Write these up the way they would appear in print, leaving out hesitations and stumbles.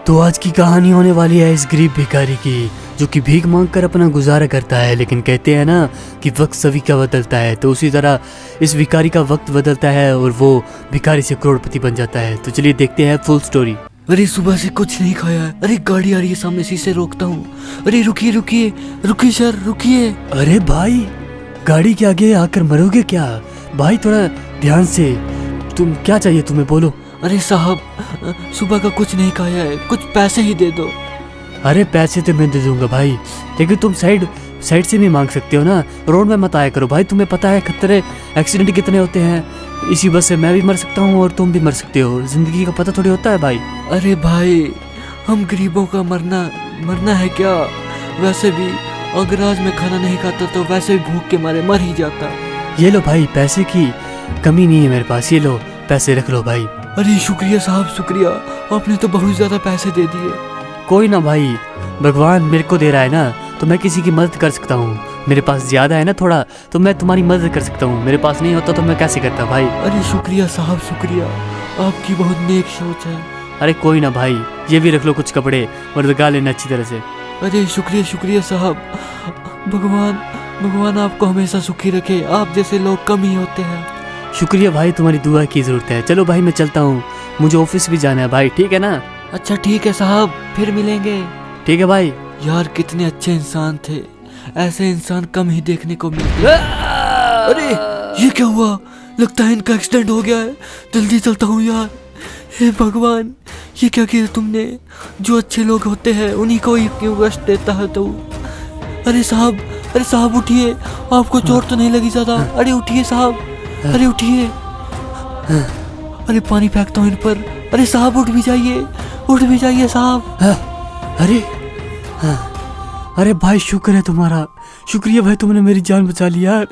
तो आज की कहानी होने वाली है इस गरीब भिखारी की, जो कि भीख मांगकर अपना गुजारा करता है। लेकिन कहते हैं ना कि वक्त सभी का बदलता है, तो उसी तरह इस भिखारी का वक्त बदलता है और वो भिखारी से करोड़पति बन जाता है। तो चलिए देखते हैं फुल स्टोरी। अरे सुबह से कुछ नहीं खाया है। अरे गाड़ी आ रही है सामने, शीशे रोकता हूँ। अरे रुकिए रुकिए रुकिए सर रुकिए। अरे भाई, गाड़ी के आगे आकर मरोगे क्या? भाई थोड़ा ध्यान से, तुम क्या चाहिए तुम्हें, बोलो। अरे साहब, सुबह का कुछ नहीं खाया है, कुछ पैसे ही दे दो। अरे पैसे तो मैं दे दूंगा भाई, लेकिन तुम साइड से भी मांग सकते हो ना। रोड में मत आया करो भाई, तुम्हें पता है खतरे एक्सीडेंट कितने होते हैं। इसी बस से मैं भी मर सकता हूँ और तुम भी मर सकते हो, जिंदगी का पता थोड़ी होता है भाई। अरे भाई, हम गरीबों का मरना है क्या? वैसे भी अगर आज मैं खाना नहीं खाता तो वैसे भी भूख के मारे मर ही जाता। ये लो भाई, पैसे की कमी नहीं है मेरे पास, ये लो पैसे रख लो भाई। अरे शुक्रिया साहब, शुक्रिया, आपने तो बहुत ज्यादा पैसे दे दिए। कोई ना भाई, भगवान मेरे को दे रहा है ना, तो मैं किसी की मदद कर सकता हूँ। मेरे पास ज्यादा है ना थोड़ा, तो मैं तुम्हारी मदद कर सकता हूँ। मेरे पास नहीं होता तो मैं कैसे करता भाई। अरे शुक्रिया साहब, शुक्रिया, आपकी बहुत नेक सोच है। अरे कोई ना भाई, ये भी रख लो कुछ कपड़े और लगा लेना अच्छी तरह से। अरे शुक्रिया शुक्रिया साहब, भगवान आपको हमेशा सुखी रखे। आप जैसे लोग कम ही होते हैं। शुक्रिया भाई, तुम्हारी दुआ की जरूरत है। चलो भाई मैं चलता हूँ, मुझे ऑफिस भी जाना है भाई, ठीक है ना? अच्छा ठीक है साहब, फिर मिलेंगे। ठीक है भाई। यार कितने अच्छे इंसान थे, ऐसे इंसान कम ही देखने को मिलते। अरे ये क्या हुआ? लगता है इनका एक्सीडेंट हो गया है। जल्दी चलता हूँ यार। हे भगवान, ये क्या किया तुमने? जो अच्छे लोग होते हैं उन्हीं को ही क्यों कष्ट देता है तू? अरे साहब उठिए, आपको चोट तो नहीं लगी ज्यादा? अरे उठिए साहब, अरे उठिए। अरे पानी फेंकता हूँ इन पर। अरे साहब उठ भी जाइए साहब। अरे भाई शुक्र है तुम्हारा, शुक्रिया भाई, तुमने मेरी जान बचा ली यार।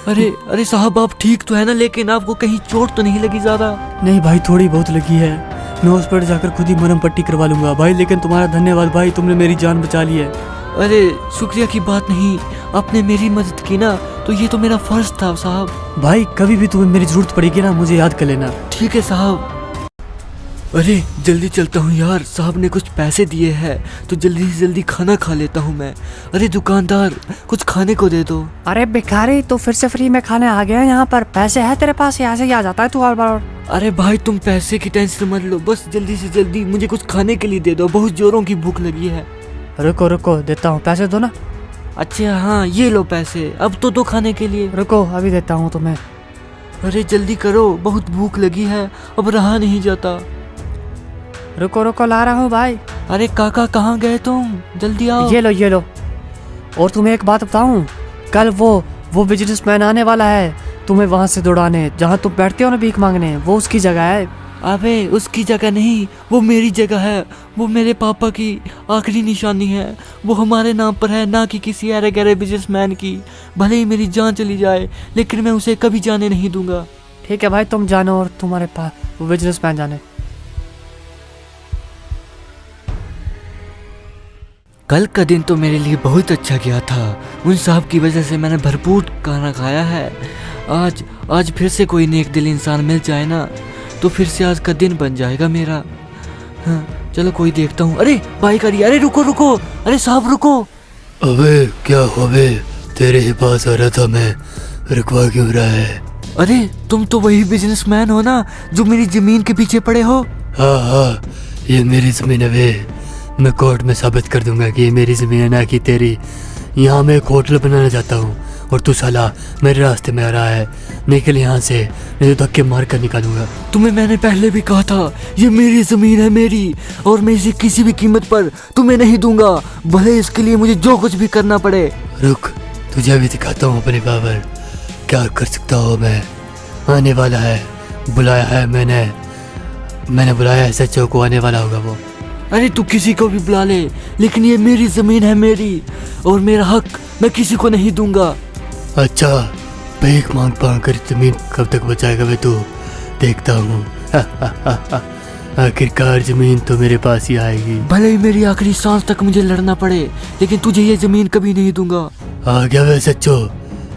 अरे साहब, आप ठीक तो है ना? लेकिन आपको कहीं चोट तो नहीं लगी ज्यादा? नहीं भाई, थोड़ी बहुत लगी है, मैं हॉस्पिटल जाकर खुद ही मरहम पट्टी करवा लूंगा भाई। लेकिन तुम्हारा धन्यवाद भाई, तुमने मेरी जान बचा ली है। अरे शुक्रिया की बात नहीं, आपने मेरी मदद की ना, तो ये तो मेरा फर्ज था साहब। भाई कभी भी तुम्हें मेरी जरूरत पड़ेगी ना, मुझे याद कर लेना। ठीक है साहब। अरे जल्दी चलता हूँ यार, साहब ने कुछ पैसे दिए हैं तो जल्दी से जल्दी खाना खा लेता हूँ मैं। अरे दुकानदार, कुछ खाने को दे दो। अरे भिखारी, तो फिर से फ्री में खाने आ गया यहाँ पर? पैसे है तेरे पास, यहाँ से ही आ जाता है तू हर बार। अरे भाई तुम पैसे की टेंशन मत लो, बस जल्दी से जल्दी मुझे कुछ खाने के लिए दे दो, बहुत जोरों की भूख लगी है। रुको देता हूँ, पैसे दो ना। अच्छा हाँ, ये लो पैसे, अब तो दो खाने के लिए। रुको अभी देता हूँ तुम्हें। अरे जल्दी करो, बहुत भूख लगी है, अब रहा नहीं जाता। रुको ला रहा हूँ भाई। अरे काका कहाँ गए तुम? जल्दी आओ। ये लो। और तुम्हें एक बात बताऊँ, कल वो बिजनेसमैन आने वाला है तुम्हें वहाँ से दौड़ाने, जहाँ तुम बैठते हो ना भीख मांगने, वो उसकी जगह है। अबे उसकी जगह नहीं, वो मेरी जगह है। वो मेरे पापा की आखिरी निशानी है, वो हमारे नाम पर है, ना कि किसी अरे गहरे बिजनेसमैन की। भले ही मेरी जान चली जाए, लेकिन मैं उसे कभी जाने नहीं दूंगा। ठीक है भाई, तुम जानो और तुम्हारे पास वो बिजनेसमैन जाने। कल का दिन तो मेरे लिए बहुत अच्छा गया था, उन साहब की वजह से मैंने भरपूर खाना खाया है। आज फिर से कोई नेक दिल इंसान मिल जाए ना, तो फिर से आज का दिन बन जाएगा मेरा। हाँ चलो कोई देखता हूँ। अरे बाइक आ रही है। अरे रुको, अरे साहब रुको। अबे क्या हुआ बे, तेरे ही पास आ रहा था मैं, रुकवा क्यों रहा है? अरे तुम तो वही बिजनेसमैन हो ना, जो मेरी जमीन के पीछे पड़े हो? हाँ, ये मेरी जमीन है बे, मैं कोर्ट में साबित कर दूंगा कि ये मेरी जमीन है ना कि तेरी। यहाँ मैं एक होटल बनाना चाहता हूँ और तू साला मेरे रास्ते में आ रहा है। निकल यहाँ से, नहीं तो धक्के मार कर निकालूंगा। तुम्हें मैंने पहले भी कहा था, ये मेरी जमीन है मेरी, और मैं इसे किसी भी कीमत पर तुम्हें नहीं दूंगा, भले इसके लिए मुझे जो कुछ भी करना पड़े। रुक, तुझे भी दिखाता हूँ अपने पावर, क्या कर सकता हूँ मैं। आने वाला है, बुलाया है मैंने बुलाया है, सच्चों को आने वाला होगा वो। अरे तू किसी को भी बुला ले, लेकिन ये मेरी जमीन है मेरी, और मेरा हक मैं किसी को नहीं दूंगा। अच्छा, भीख मांग कर जमीन कब तक बचाएगा वे तू, देखता हूँ। आखिरकार जमीन तो मेरे पास ही आएगी, भले ही मेरी आखिरी सांस तक मुझे लड़ना पड़े, लेकिन तुझे ये जमीन कभी नहीं दूंगा। आ गया वे सच्चो,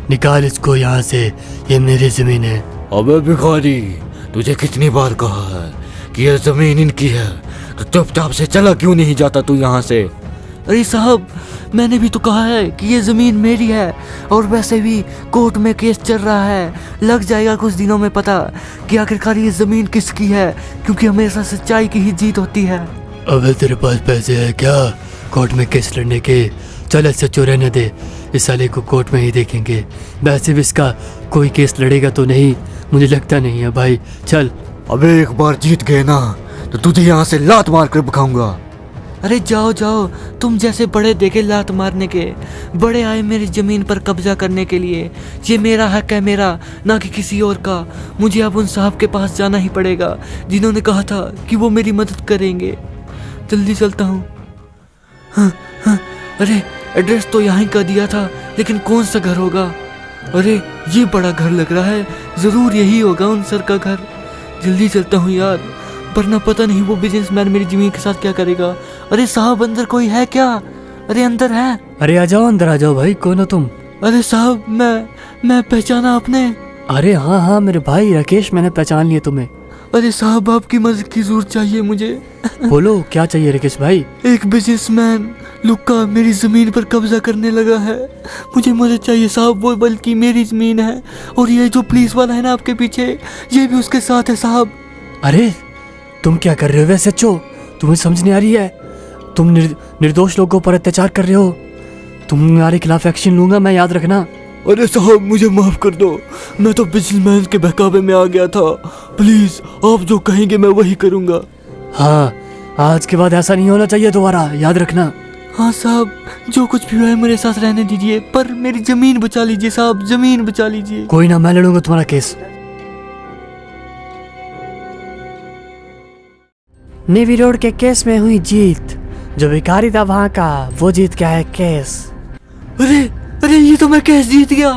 निकाल इसको यहाँ से, ये मेरी जमीन है। अबे भिखारी, तुझे कितनी बार कहा है कि यह जमीन इनकी है, तो चुपचाप से चला क्यों नहीं जाता तू यहाँ से? अरे साहब, मैंने भी तो कहा है कि ये ज़मीन मेरी है, और वैसे भी कोर्ट में केस चल रहा है, लग जाएगा कुछ दिनों में पता कि आखिरकार ये ज़मीन किसकी है, क्योंकि हमेशा सच्चाई की ही जीत होती है। अबे तेरे पास पैसे है क्या कोर्ट में केस लड़ने के? चल सच्चो रहने दे, इस साले को कोर्ट में ही देखेंगे। वैसे भी इसका कोई केस लड़ेगा तो नहीं, मुझे लगता नहीं है भाई। चल। अबे एक बार जीत गए ना तो तुझे यहाँ से लात मार कर भगाऊंगा। अरे जाओ जाओ, तुम जैसे बड़े देखे लात मारने के, बड़े आए मेरी ज़मीन पर कब्जा करने के लिए। ये मेरा हक है, मेरा, ना कि किसी और का। मुझे अब उन साहब के पास जाना ही पड़ेगा जिन्होंने कहा था कि वो मेरी मदद करेंगे। जल्दी चलता हूँ। हाँ हाँ, अरे एड्रेस तो यहाँ का दिया था, लेकिन कौन सा घर होगा? अरे ये बड़ा घर लग रहा है, ज़रूर यही होगा उन सर का घर। जल्दी चलता हूँ यार, वरना पता नहीं वो बिजनेसमैन मेरी ज़मीन के साथ क्या करेगा। अरे साहब, अंदर कोई है क्या? अरे अंदर है। अरे आ जाओ, अंदर आ जाओ भाई। कौन हो तुम? अरे साहब, मैं पहचाना आपने? अरे हाँ हाँ मेरे भाई राकेश, मैंने पहचान लिया तुम्हें। अरे साहब, आपकी मदद की जरूरत चाहिए मुझे। बोलो क्या चाहिए राकेश भाई? एक बिजनेसमैन लुक्का मेरी ज़मीन पर कब्जा करने लगा है, मुझे मदद चाहिए साहब। वो बल्कि मेरी ज़मीन है, और ये जो पुलिस वाला है ना आपके पीछे, ये भी उसके साथ है साहब। अरे तुम क्या कर रहे हो वैसे? अच्छो, तुम्हें समझ नहीं आ रही है? तुम निर्दोष लोगों पर अत्याचार कर रहे हो। तुम्हारे खिलाफ एक्शन लूंगा मैं, याद रखना। अरे साहब, मुझे माफ कर दो, मैं तो बिजनेसमैन के बहकावे में आ गया था। प्लीज आप जो कहेंगे मैं वही करूंगा। हाँ, आज के बाद ऐसा नहीं होना चाहिए दोबारा, याद रखना। हाँ साहब, जो कुछ भी हुआ है मेरे साथ रहने दीजिए, पर मेरी जमीन बचा लीजिए साहब, जमीन बचा लीजिए। कोई ना, मैं लड़ूंगा तुम्हारा केस। नेवी रोड के केस में हुई जीत, जो भिखारी था वहाँ का, वो जीत गया है केस। अरे अरे, ये तो मैं केस जीत गया।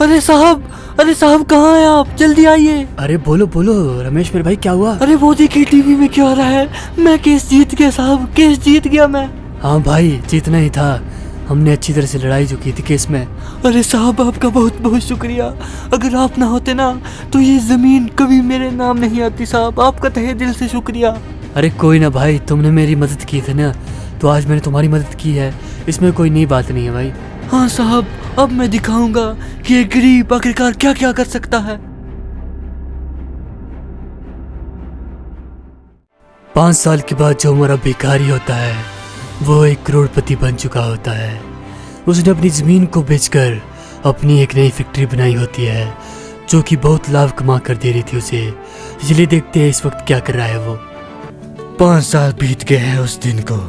अरे साहब कहाँ हैं आप? जल्दी आइए। अरे बोलो बोलो रमेश मेरे भाई, क्या हुआ? अरे वो देखिए टीवी में क्या आ रहा है, मैं केस जीत गया साहब, केस जीत गया मैं। हाँ भाई, जीतना ही था, हमने अच्छी तरह से लड़ाई जो की थी केस में। अरे साहब, आपका बहुत बहुत शुक्रिया। अगर आप ना होते ना तो ये जमीन कभी मेरे नाम नहीं आती साहब, आपका तहे दिल से शुक्रिया। अरे कोई ना भाई, तुमने मेरी मदद की थी ना, तो आज मैंने तुम्हारी मदद की है, इसमें कोई नई बात नहीं है भाई। हाँ साहब, अब मैं दिखाऊंगा कि ये गरीब आखिरकार क्या क्या कर सकता है। 5 साल के बाद जो हमारा भिखारी होता है वो 1 करोड़पति बन चुका होता है। उसने अपनी ज़मीन को बेचकर अपनी एक नई फैक्ट्री बनाई होती है, जो कि बहुत लाभ कमा कर दे रही थी उसे। चलिए देखते हैं इस वक्त क्या कर रहा है वो। 5 साल बीत गए हैं उस दिन को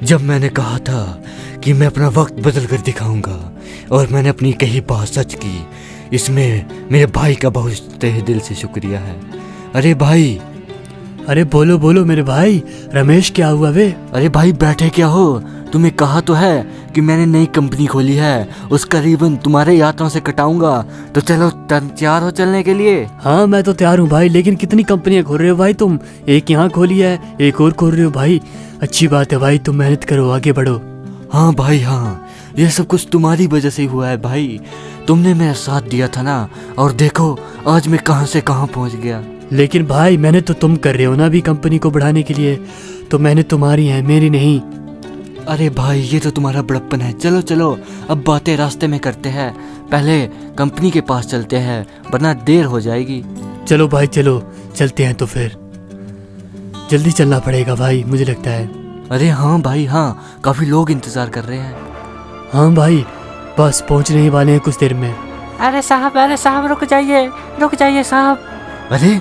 जब मैंने कहा था कि मैं अपना वक्त बदल कर दिखाऊंगा, और मैंने अपनी कही बात सच की। इसमें मेरे भाई का बहुत तहे दिल से शुक्रिया है। अरे भाई, अरे बोलो बोलो मेरे भाई, रमेश क्या हुआ वे? अरे भाई बैठे क्या हो? तुम्हें कहा तो है कि मैंने नई कंपनी खोली है, उसका रिबन तुम्हारे हाथों से कटाऊंगा। तो चलो, तैयार हो चलने के लिए? हाँ मैं तो तैयार हूँ भाई, लेकिन कितनी कंपनियां खोल रहे हो भाई तुम? एक यहाँ खोली है, एक और खोल रहे हो भाई। अच्छी बात है भाई, तुम मेहनत करो, आगे बढ़ो। हाँ भाई हाँ, ये सब कुछ तुम्हारी वजह से हुआ है भाई, तुमने मेरा साथ दिया था ना, और देखो आज मैं कहाँ से कहाँ पहुँच गया। लेकिन भाई मेहनत तो तुम कर रहे हो ना अभी कंपनी को बढ़ाने के लिए, तो मेहनत तुम्हारी है, मेरी नहीं। अरे भाई, ये तो तुम्हारा बड़प्पन है। चलो चलो, अब बातें रास्ते में करते हैं, पहले कंपनी के पास चलते हैं, वरना देर हो जाएगी। चलो भाई चलो, चलते हैं। तो फिर जल्दी चलना पड़ेगा भाई, मुझे लगता है। अरे हाँ भाई हाँ, काफी लोग इंतजार कर रहे हैं। हाँ भाई, बस पहुंचने ही वाले हैं कुछ देर में। अरे साहब रुक जाइए साहब। अरे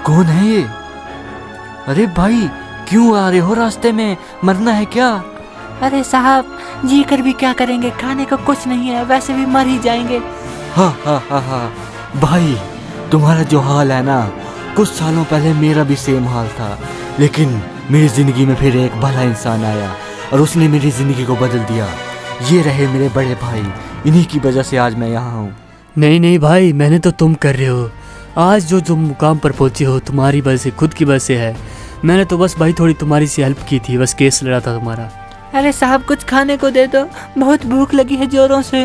कौन है ये? अरे भाई, क्यों आ रहे हो रास्ते में? मरना है क्या? अरे साहब, जी कर भी क्या करेंगे, खाने को कुछ नहीं है, वैसे भी मर ही जाएंगे। हाँ हाँ हाँ हाँ भाई, तुम्हारा जो हाल है ना, कुछ सालों पहले मेरा भी सेम हाल था, लेकिन मेरी जिंदगी में फिर एक भला इंसान आया और उसने मेरी जिंदगी को बदल दिया। ये रहे मेरे बड़े भाई, इन्हीं की वजह से आज मैं यहाँ हूँ। नहीं नहीं भाई, मैंने तो तुम कर रहे हो। आज जो तुम मुकाम पर पहुंचे हो तुम्हारी वजह से, खुद की वजह से है। मैंने तो बस भाई थोड़ी तुम्हारी सी हेल्प की थी, बस केस लड़ा था तुम्हारा। अरे साहब, कुछ खाने को दे दो, बहुत भूख लगी है जोरों से।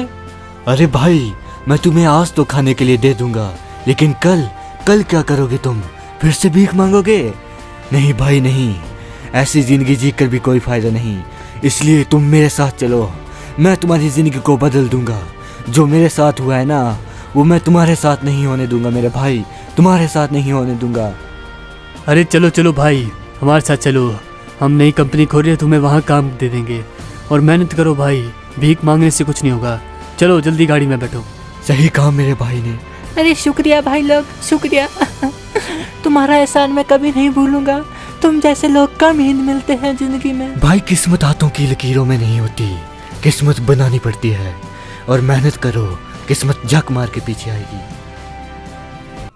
अरे भाई, मैं तुम्हें आज तो खाने के लिए दे दूंगा, लेकिन कल क्या करोगे तुम? फिर से भीख मांगोगे? नहीं भाई नहीं, ऐसी ज़िंदगी जी कर भी कोई फ़ायदा नहीं, इसलिए तुम मेरे साथ चलो। मैं तुम्हारी ज़िंदगी को बदल दूंगा। जो मेरे साथ हुआ है ना, वो मैं तुम्हारे साथ नहीं होने दूंगा मेरे भाई, तुम्हारे साथ नहीं होने दूंगा। अरे चलो चलो भाई, हमारे साथ चलो। हम नई कंपनी खोल रहे हैं, तुम्हें वहाँ काम दे देंगे। और मेहनत करो भाई, भीख मांगने से कुछ नहीं होगा। चलो जल्दी गाड़ी में बैठो। सही कहा मेरे भाई ने। अरे शुक्रिया भाई लोग, शुक्रिया। तुम्हारा एहसान मैं कभी नहीं भूलूंगा। तुम जैसे लोग कम ही मिलते हैं जिंदगी में। भाई किस्मत हाथों की लकीरों में नहीं होती, किस्मत बनानी पड़ती है। और मेहनत करो, किस्मत झक मार के पीछे आएगी।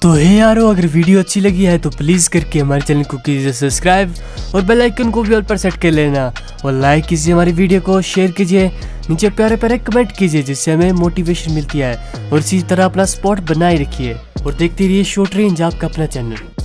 तो हे यारो, अगर वीडियो अच्छी लगी है तो प्लीज़ करके हमारे चैनल को कीजिए सब्सक्राइब और बेल आइकन को भी ऑल पर सेट कर लेना। और लाइक कीजिए हमारी वीडियो को, शेयर कीजिए, नीचे प्यारे प्यारे कमेंट कीजिए जिससे हमें मोटिवेशन मिलती है। और इसी तरह अपना स्पॉट बनाए रखिए और देखते रहिए शॉर्ट रेंज, आपका अपना चैनल।